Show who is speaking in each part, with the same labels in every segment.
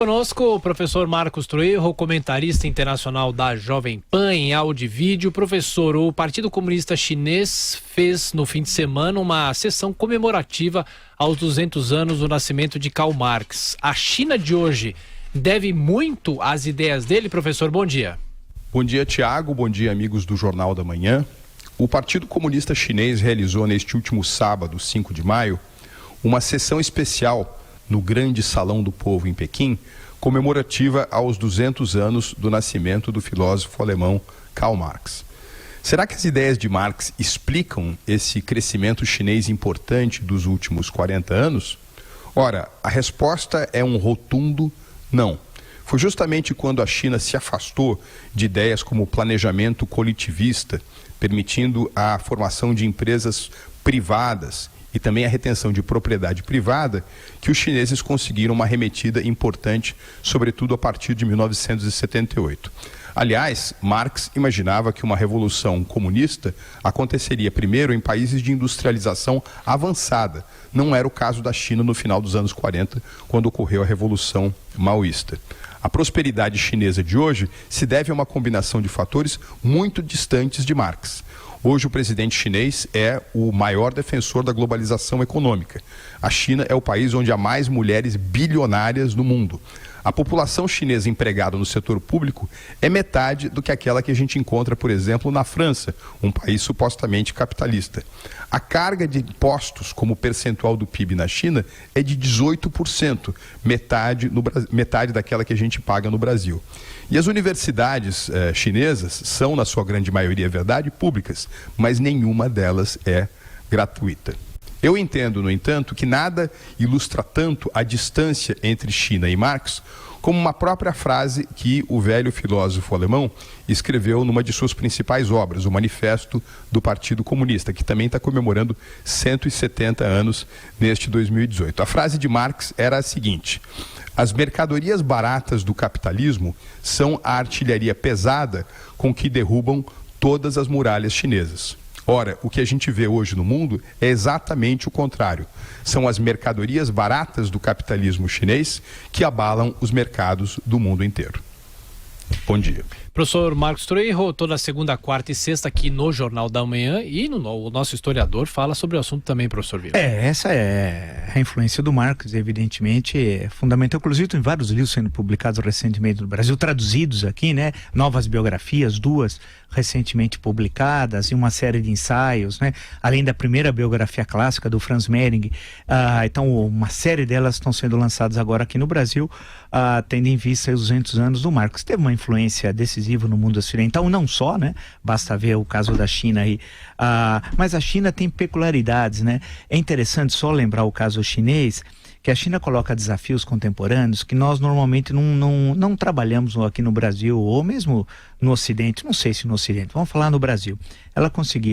Speaker 1: Conosco o professor Marcos Troerro, comentarista internacional da Jovem Pan em áudio e vídeo. Professor, o Partido Comunista Chinês fez no fim de semana uma sessão comemorativa aos 200 anos do nascimento de Karl Marx. A China de hoje deve muito às ideias dele? Professor, bom dia.
Speaker 2: Bom dia, Tiago. Bom dia, amigos do Jornal da Manhã. O Partido Comunista Chinês realizou neste último sábado, 5 de maio, uma sessão especial no Grande Salão do Povo em Pequim, comemorativa aos 200 anos do nascimento do filósofo alemão Karl Marx. Será que as ideias de Marx explicam esse crescimento chinês importante dos últimos 40 anos? Ora, a resposta é um rotundo não. Foi justamente quando a China se afastou de ideias como o planejamento coletivista, permitindo a formação de empresas privadas e também a retenção de propriedade privada, que os chineses conseguiram uma arremetida importante, sobretudo a partir de 1978. Aliás, Marx imaginava que uma revolução comunista aconteceria primeiro em países de industrialização avançada. Não era o caso da China no final dos anos 40, quando ocorreu a Revolução Maoísta. A prosperidade chinesa de hoje se deve a uma combinação de fatores muito distantes de Marx. Hoje o presidente chinês é o maior defensor da globalização econômica. A China é o país onde há mais mulheres bilionárias no mundo. A população chinesa empregada no setor público é metade do que aquela que a gente encontra, por exemplo, na França, um país supostamente capitalista. A carga de impostos como percentual do PIB na China é de 18%, metade daquela que a gente paga no Brasil. E as universidades chinesas são, na sua grande maioria, é verdade, públicas, mas nenhuma delas é gratuita. Eu entendo, no entanto, que nada ilustra tanto a distância entre China e Marx como uma própria frase que o velho filósofo alemão escreveu numa de suas principais obras, o Manifesto do Partido Comunista, que também está comemorando 170 anos neste 2018. A frase de Marx era a seguinte: as mercadorias baratas do capitalismo são a artilharia pesada com que derrubam todas as muralhas chinesas. Ora, o que a gente vê hoje no mundo é exatamente o contrário. São as mercadorias baratas do capitalismo chinês que abalam os mercados do mundo inteiro. Bom dia.
Speaker 1: Professor Marcos Troerro, toda segunda, quarta e sexta aqui no Jornal da Manhã, e o nosso historiador fala sobre o assunto também, professor Vila.
Speaker 3: Essa é a influência do Marx, evidentemente, é fundamental. Inclusive, tem vários livros sendo publicados recentemente no Brasil, traduzidos aqui, né? Novas biografias, 2 recentemente publicadas, e uma série de ensaios, né? Além da primeira biografia clássica do Franz Mehring. Então, uma série delas estão sendo lançadas agora aqui no Brasil, tendo em vista os 200 anos do Marx. Teve uma influência decisiva no mundo ocidental, não só, né? Basta ver o caso da China aí. Mas a China tem peculiaridades, né? É interessante só lembrar o caso chinês, que a China coloca desafios contemporâneos que nós normalmente não trabalhamos aqui no Brasil, ou mesmo no Ocidente, não sei se no Ocidente, vamos falar no Brasil. Ela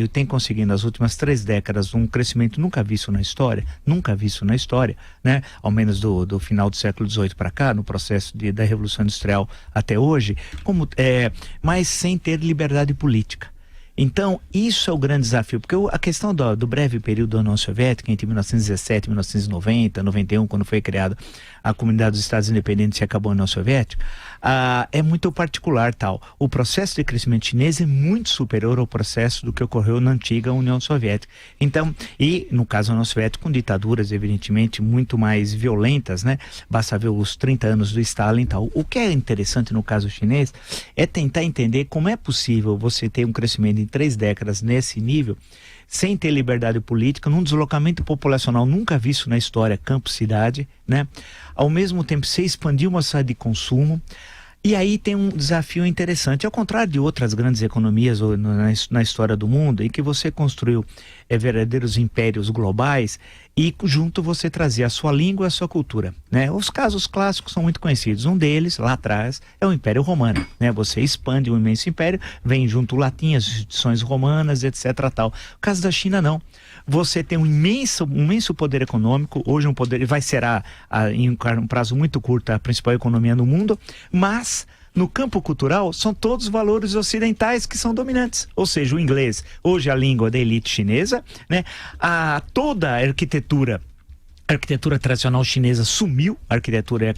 Speaker 3: tem conseguido nas últimas 3 décadas um crescimento nunca visto na história, né? Ao menos do final do século XVIII para cá, no processo da Revolução Industrial até hoje, mas sem ter liberdade política. Então, isso é o grande desafio, porque a questão do breve período da União Soviética, entre 1917 e 1990, 91, quando foi criada a Comunidade dos Estados Independentes e acabou a União Soviética, é muito particular tal. O processo de crescimento chinês é muito superior ao processo do que ocorreu na antiga União Soviética. Então, e no caso da União Soviética, com ditaduras, evidentemente, muito mais violentas, né? Basta ver os 30 anos do Stalin e tal. O que é interessante no caso chinês é tentar entender como é possível você ter um crescimento em 3 décadas nesse nível, sem ter liberdade política, num deslocamento populacional nunca visto na história, campo-cidade, né? Ao mesmo tempo, você expandir uma sociedade de consumo. E aí tem um desafio interessante, ao contrário de outras grandes economias na história do mundo, em que você construiu verdadeiros impérios globais e junto você trazia a sua língua e a sua cultura, né? Os casos clássicos são muito conhecidos. Um deles, lá atrás, é o Império Romano, né? Você expande um imenso império, vem junto o latim, as instituições romanas, etc. tal. O caso da China, não. Você tem um imenso poder econômico, hoje vai ser em um prazo muito curto a principal economia no mundo, mas no campo cultural são todos valores ocidentais que são dominantes, ou seja, o inglês, hoje é a língua da elite chinesa, né? Toda a arquitetura A arquitetura tradicional chinesa sumiu, a arquitetura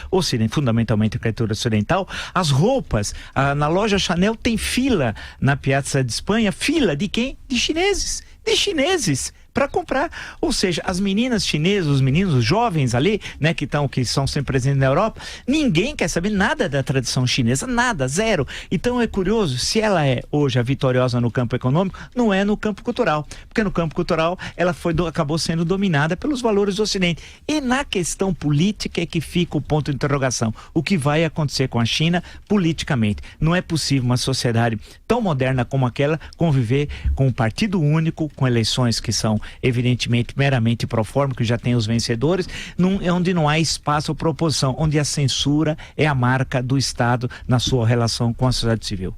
Speaker 3: ocidental, fundamentalmente a arquitetura ocidental. As roupas, na loja Chanel tem fila na Piazza de Espanha. Fila de quem? De chineses. De chineses para comprar. Ou seja, as meninas chinesas, os meninos, os jovens ali, né, que são sempre presentes na Europa, ninguém quer saber nada da tradição chinesa, nada, zero. Então é curioso, se ela é hoje a vitoriosa no campo econômico, não é no campo cultural, porque no campo cultural ela acabou sendo dominada pelos valores do Ocidente. E na questão política é que fica o ponto de interrogação. O que vai acontecer com a China politicamente? Não é possível uma sociedade tão moderna como aquela conviver com um partido único, com eleições que são evidentemente meramente pro forma, que já tem os vencedores, onde não há espaço para oposição, onde a censura é a marca do Estado na sua relação com a sociedade civil.